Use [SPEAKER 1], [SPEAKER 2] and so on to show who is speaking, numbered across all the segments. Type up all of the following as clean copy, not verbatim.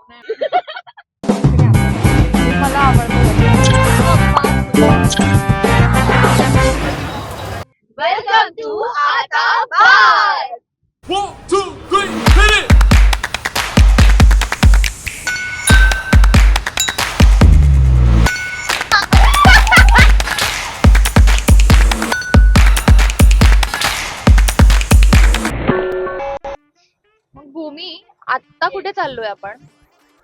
[SPEAKER 1] मला आवडतं.
[SPEAKER 2] Welcome to आता बार.
[SPEAKER 3] 1, 2, 3, hit it!
[SPEAKER 1] मग भूमी, आत्ता कुठे चाललोय आपण?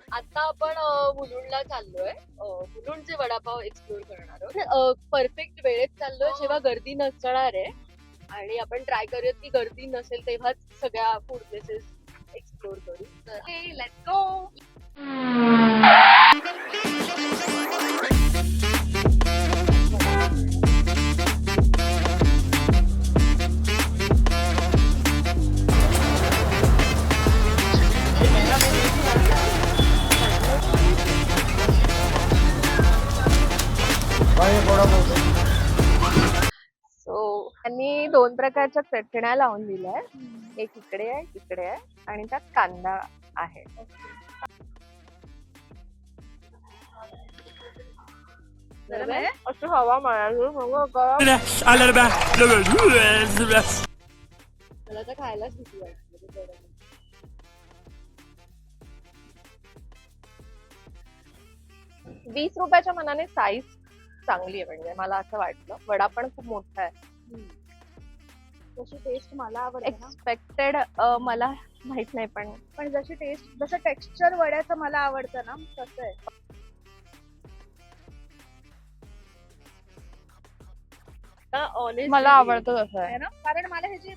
[SPEAKER 2] आता आपण मुलुंडला चाललोय. मुलुंडचे वडापाव एक्सप्लोर करणार आहोत. परफेक्ट वेळेत चाललोय जेव्हा गर्दी नसणार आहे आणि आपण ट्राय करूयात की गर्दी नसेल तेव्हाच सगळ्या फूड प्लेसेस एक्सप्लोर करू. तर
[SPEAKER 1] लेट्स गो. सो त्यांनी 2 प्रकारच्या चटण्या लावून दिल्या. एक इकडे आहे आणि त्यात कांदा आहे. असं हवा मारायला
[SPEAKER 2] मला तर खायलाच भीती वाटते.
[SPEAKER 1] 20 रुपयाच्या मनाने साईज चांगली आहे. म्हणजे मला असं वाटलं. वडा पण खूप मोठा आहे.
[SPEAKER 4] जशी टेस्ट मला आवडते ना,
[SPEAKER 1] एक्सपेक्टेड मला माहित नाही पण
[SPEAKER 4] पण जशी टेस्ट जसं टेक्स्चर वड्याचं मला आवडतं ना तसं आहे.
[SPEAKER 2] Honestly,
[SPEAKER 1] मला आवडतं तसं आहे.
[SPEAKER 4] है ना, कारण मला ह्याची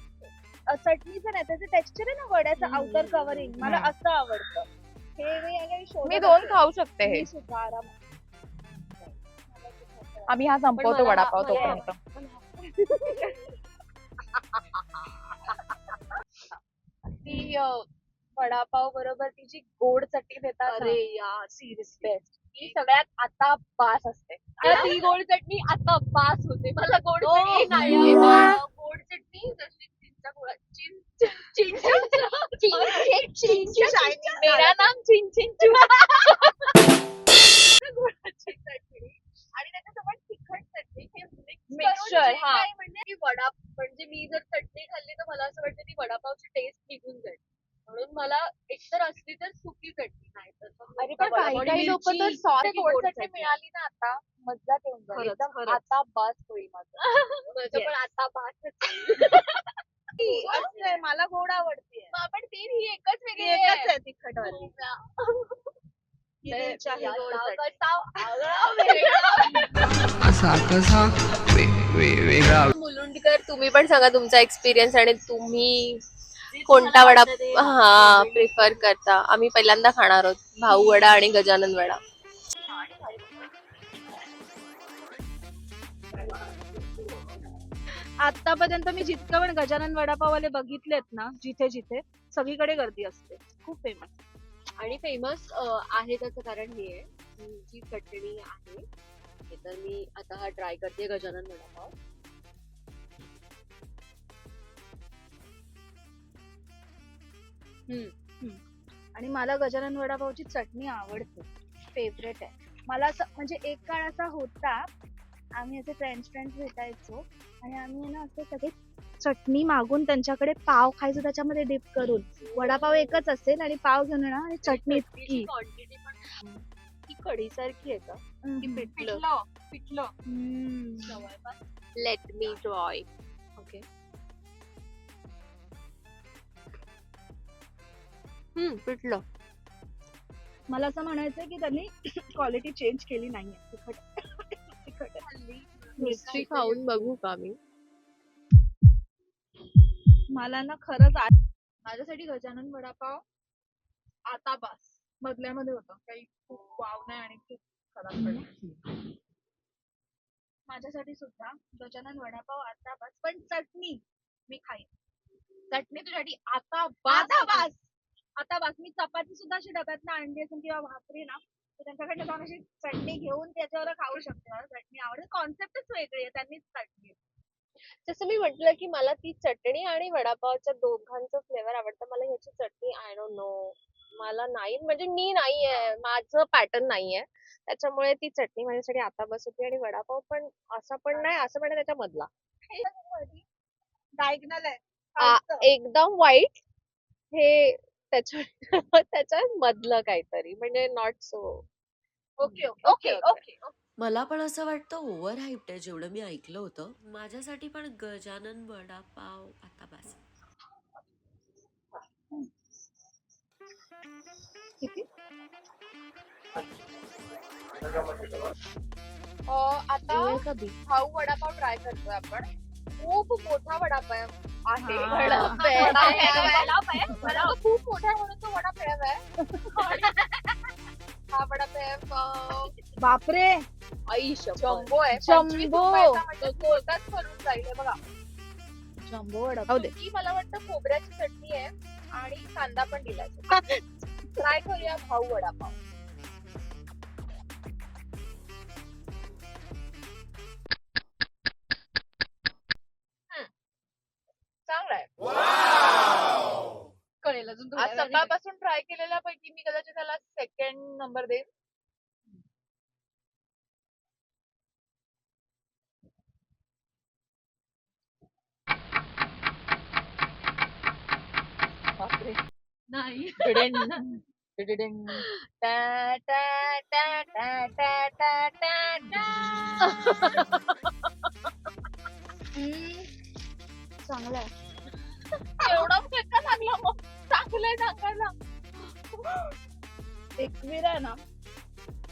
[SPEAKER 4] चटणीचं नाही त्याचं टेक्स्चर आहे ना वड्याचं आउटर कव्हरिंग मला
[SPEAKER 1] हम्म.
[SPEAKER 4] असं आवडतं. हे मी शोधत
[SPEAKER 1] मी 2
[SPEAKER 4] होते.
[SPEAKER 1] खाऊ शकते हे.
[SPEAKER 4] मी सुद्धा आरामात.
[SPEAKER 1] आम्ही हा संपवतो
[SPEAKER 2] मला-
[SPEAKER 1] वडापाव
[SPEAKER 2] मला-
[SPEAKER 1] तोपर्यंत.
[SPEAKER 4] ती वडापाव बरोबर ती जी गोड चटणी देतात ना,
[SPEAKER 2] अरे या सिरियसली
[SPEAKER 4] ती सगळ्यात आता बास असते.
[SPEAKER 2] ती गोड चटणी आता पास होते. मला गोड
[SPEAKER 4] Oh,
[SPEAKER 2] चटणी नाही
[SPEAKER 4] yeah.
[SPEAKER 2] आवडत. गोड चटणी जशी चिंचा गुळा
[SPEAKER 4] मेरा नाम चिन चिन चू.
[SPEAKER 2] गुळाची चटणी आणि त्याच्यासोबत तिखट चटणी हे
[SPEAKER 4] Mixture,
[SPEAKER 2] मिक्सचर
[SPEAKER 4] हा.
[SPEAKER 2] म्हणजे ती वडा म्हणजे मी जर चटणी खाल्ली तर मला असं वाटतं ती वडापावची टेस्ट निघून जाईल. म्हणून मला एकतर असली तर सुकी चटणी नाही तर मग
[SPEAKER 4] अरे पण
[SPEAKER 2] वडापाव
[SPEAKER 4] काही
[SPEAKER 2] आणि
[SPEAKER 4] काही लोक तर
[SPEAKER 2] मिरची,
[SPEAKER 4] सॉस
[SPEAKER 2] ते
[SPEAKER 4] गोड
[SPEAKER 2] गोड
[SPEAKER 4] चटणी
[SPEAKER 2] चटणी.
[SPEAKER 4] मिळाली ना आता मज्जाच येऊन जाईल.
[SPEAKER 2] खरंच,
[SPEAKER 4] एकदम
[SPEAKER 2] खरंच.
[SPEAKER 4] आता बास होईल माझं.
[SPEAKER 2] माझं पण
[SPEAKER 4] Yes.
[SPEAKER 2] आता बासच
[SPEAKER 4] असं आहे, मला गोड आवडते.
[SPEAKER 2] आपण तीन ही एकच वेगळी
[SPEAKER 4] एकच आहे तिखटवाली.
[SPEAKER 2] तर
[SPEAKER 4] चाहे गोड
[SPEAKER 2] याचा
[SPEAKER 4] चटणी.
[SPEAKER 2] कसा आगळा वेगळा.
[SPEAKER 3] असा कसा वेगळा.
[SPEAKER 2] मुलुंडकर तुम्ही पण सांगा तुमचा एक्सपिरियन्स आणि तुम्ही कोणता वडा प्रिफर करता. आम्ही पहिल्यांदा खाणार आहोत भाऊ वडा आणि गजानन वडा.
[SPEAKER 4] आतापर्यंत मी जितकं पण गजानन वडापाववाले बघितलेत ना जिथे जिथे सगळीकडे गर्दी असते. खूप फेमस.
[SPEAKER 2] आणि फेमस आहे त्याचं कारण हे आहे की जी चटणी आहे हे तर मी आता हा ट्राय करते गजानन वडापाव.
[SPEAKER 4] आणि मला गजानन वडापावची चटणी आवडते. फेवरेट आहे. मला असं म्हणजे एक काळ असा होता आम्ही असे फ्रेंड्स भेटायचो आणि आम्ही ना असं सगळे चटणी मागून त्यांच्याकडे पाव खायचो त्याच्यामध्ये डिप करून. वडापाव एकच असेल आणि पाव घेऊन येणार आणि चटणी इतकी.
[SPEAKER 2] क्वांटिटी पण ती कढी सारखी आहे का
[SPEAKER 4] हम्म.
[SPEAKER 1] पिठलं.
[SPEAKER 4] हम्म.
[SPEAKER 2] Let me try. ओके पिठलं.
[SPEAKER 4] मला असं म्हणायचंय की त्यांनी क्वालिटी चेंज केली नाहीये. तिखट
[SPEAKER 2] मिरची खाऊन बघू का मी.
[SPEAKER 4] मला ना खरंच माझ्यासाठी गजानन वडापाव आता बास. बदल्यामध्ये होतं काही खूप वाव नाही आणि खूप खराब पण नाही. माझ्यासाठी सुद्धा गजानन वडापाव आता बास. पण चटणी मी खाईन. चटणी तुझ्यासाठी आता बास. आता बास. मी चपाती सुद्धा अशी डब्यातनं आणली असेल किंवा भाकरी ना तर त्यांच्याकडे जाऊन अशी चटणी घेऊन त्याच्यावर खाऊ शकते. मला चटणी आवडते. कॉन्सेप्टच वेगळी आहे. त्यांनीच चटणी
[SPEAKER 2] जसं मी म्हटलं की मला ती चटणी आणि वडापावच्या दोघांचं फ्लेवर आवडतं. मला ह्याची चटणी आय डोंट नो. मला नाही म्हणजे मी नाहीये. माझं पॅटर्न नाहीये. त्याच्यामुळे ती चटणी माझ्यासाठी आता बस होती आणि वडापाव पण असा पण नाही, असं पण नाही त्याच्या मधला.
[SPEAKER 4] डायगनल आहे
[SPEAKER 2] एकदम वाईट हे त्याच्या त्याच्या मधलं काहीतरी म्हणजे not so.
[SPEAKER 4] Okay okay okay okay
[SPEAKER 5] मला पण असं वाटतं ओव्हर हाईप्ड आहे जेवढं मी ऐकलं होतं. माझ्यासाठी पण गजानन वडापाव आता बस.
[SPEAKER 2] आता भाऊ वडापाव ट्राय करतोय आपण. खूप मोठा वडापाव आहे. वडापाव खूप मोठा आहे म्हणून तो वडापाव आहे. हा वडापाव
[SPEAKER 4] बापरे
[SPEAKER 2] आई जम्बो आहे.
[SPEAKER 4] जम्बो.
[SPEAKER 2] 25 रुपयाचा म्हणजे कोर्टात भरून जाईल हे बघा.
[SPEAKER 4] जम्बो वडापाव दे
[SPEAKER 2] ही मला वाटतं खोबऱ्याची चटणी आहे आणि कांदा पण दिलाय. ट्राय करूया भाऊ वडापाव. चांगला आहे.
[SPEAKER 4] कळेल अजून
[SPEAKER 2] आज सकाळपासून ट्राय केलेल्या पैकी मी कदाचित त्याला सेकंड नंबर देईन. बापरे.
[SPEAKER 4] नाही
[SPEAKER 2] टा, टा, टा, टा, टा, टा, टा, टा.
[SPEAKER 4] चांगला आहे
[SPEAKER 2] एवढा फेका लागला मग चांगलंय सांगायला.
[SPEAKER 4] एकविरा ना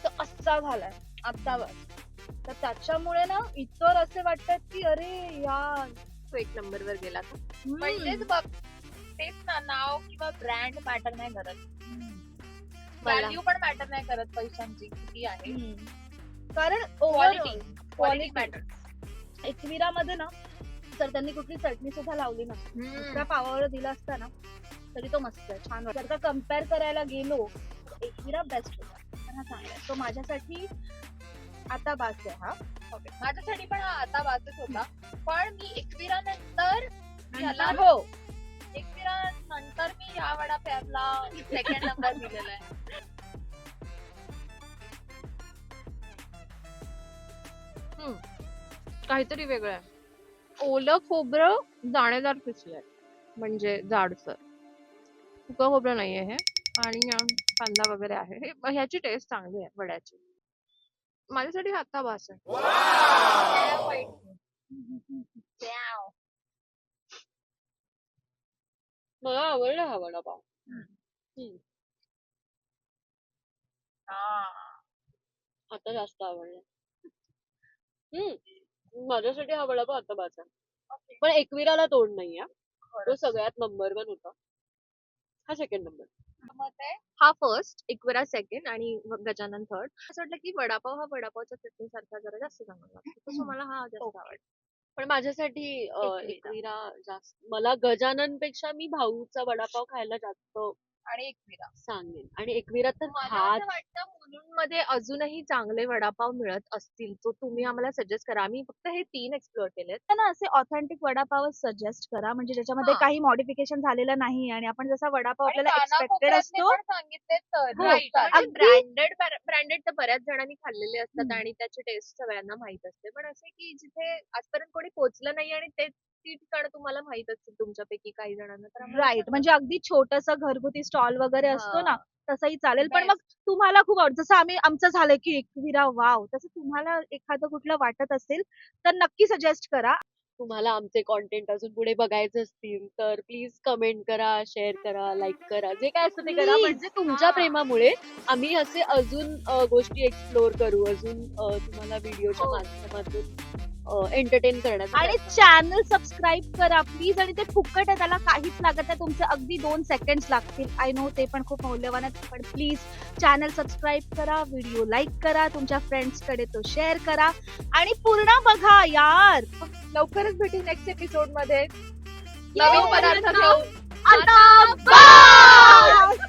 [SPEAKER 4] तो असा झालाय आता बस. तर त्याच्यामुळे ना इतर असे वाटतात की अरे यार
[SPEAKER 2] तो एक नंबर वर गेला का?
[SPEAKER 4] म्हणजेच
[SPEAKER 2] बघ तेच ना, नाव किंवा ब्रँड मॅटर नाही करत. व्हॅल्यू पण मॅटर नाही करत पैशांची किती आहे.
[SPEAKER 4] कारण
[SPEAKER 2] क्वालिटी मॅटर.
[SPEAKER 4] एकविरा मध्ये ना तर त्यांनी कुठली चटणी सुद्धा लावली नसते. त्या पावावर दिला असता ना तरी तो मस्त आहे, छान वाटतं. जर का कम्पेअर करायला गेलो एकविरा बेस्ट होता. तर हा चांगला आहे. तो माझ्यासाठी आता बास आहे हा.
[SPEAKER 2] ओके, माझ्यासाठी पण हा आता वाचत होता. पण मी एकविरा नंतर याला
[SPEAKER 4] हो
[SPEAKER 2] एकविरा नंतर मी या वडापावला सेकंड नंबर दिलेला आहे. काहीतरी वेगळं आहे. ओलं खोबरं दाणेदार पिसलंय म्हणजे जाडसर. सुकं खोबरं नाहीये हे. आणि कांदा वगैरे आहे. ह्याची टेस्ट चांगली आहे वड्याची. माझ्यासाठी हा आता बास आहे. मला आवडला हा वडापाव. आता जास्त आवडला. माझ्यासाठी हा वडापाव आता बास आहे. पण एकविराला तोड नाहीये. तो सगळ्यात नंबर 1 होता. हा सेकंड नंबर. हा फर्स्ट, एकविरा सेकंड आणि गजानन थर्ड. असं वाटलं की वडापाव हा वडापावच्या चटणी सारखा जरा जास्त चांगला लागतो. तसं मला हा जास्त आवडला. पण माझ्यासाठी एकविरा जास्त. मला गजानन पेक्षा मी भाऊचा वडापाव खायला जास्त आणि एकविरा सांगेन. आणि एकविरा तर मला वाटतं मुलुंडमध्ये अजूनही चांगले वडापाव मिळत असतील तर तुम्ही आम्हाला सजेस्ट करा. आम्ही फक्त हे 3 एक्सप्लोर केलेत.
[SPEAKER 4] ना असे ऑथेंटिक वडापाव सजेस्ट करा म्हणजे ज्याच्यामध्ये
[SPEAKER 2] हा.
[SPEAKER 4] काही मॉडिफिकेशन झालेलं नाही आणि आपण जसा वडापाव
[SPEAKER 2] आणि
[SPEAKER 4] आपल्याला एक्सपेक्टेड असतो
[SPEAKER 2] सांगितले तर
[SPEAKER 4] हो,
[SPEAKER 2] ब्रँडेड ब्रँडेड तर बऱ्याच जणांनी खाल्लेले असतात
[SPEAKER 4] हम्म.
[SPEAKER 2] आणि त्याची टेस्ट सगळ्यांना माहित असते. पण असे की जिथे आजपर्यंत कोणी पोहोचलं नाही आणि ते ती ठिकाणं तुम्हाला माहित असतील तुमच्यापैकी काही जणांना तर आम्हाला
[SPEAKER 4] राईट
[SPEAKER 2] सांगा.
[SPEAKER 4] म्हणजे अगदी छोटस घरगुती स्टॉल वगैरे असतो ना
[SPEAKER 2] हा.
[SPEAKER 4] तसंही चालेल. पण
[SPEAKER 2] Best.
[SPEAKER 4] मग तुम्हाला खूप आवडतं जसं आमचं झालं की एकविरा वाव तसं तुम्हाला एखादं कुठलं वाटत असेल तर नक्की सजेस्ट करा.
[SPEAKER 2] तुम्हाला आमचे कॉन्टेंट अजून पुढे बघायचे असतील तर प्लीज कमेंट करा, शेअर करा, लाईक करा, जे काय असतं ते करा.
[SPEAKER 4] Please.
[SPEAKER 2] म्हणजे तुमच्या प्रेमामुळे आम्ही असे अजून गोष्टी एक्सप्लोर करू, अजून तुम्हाला व्हिडिओच्या माध्यमातून एंटरटेन करण्याचा
[SPEAKER 4] आणि
[SPEAKER 2] प्रयत्न
[SPEAKER 4] चॅनल सबस्क्राईब करा प्लीज. आणि ते फुकट आहे त्याला काहीच लागत नाही. तुमचे अगदी 2 सेकंड्स लागतील. आय नो ते पण खूप मौल्यवान आहेत. पण प्लीज चॅनल सबस्क्राईब करा, व्हिडिओ लाईक करा, तुमच्या फ्रेंड्स कडे तो शेअर करा आणि पूर्ण बघा यार.
[SPEAKER 2] लवकरच भेटू नेक्स्ट एपिसोड मध्ये
[SPEAKER 4] Yay!
[SPEAKER 2] नवीन पदार्थ घेऊन.
[SPEAKER 4] आता बस!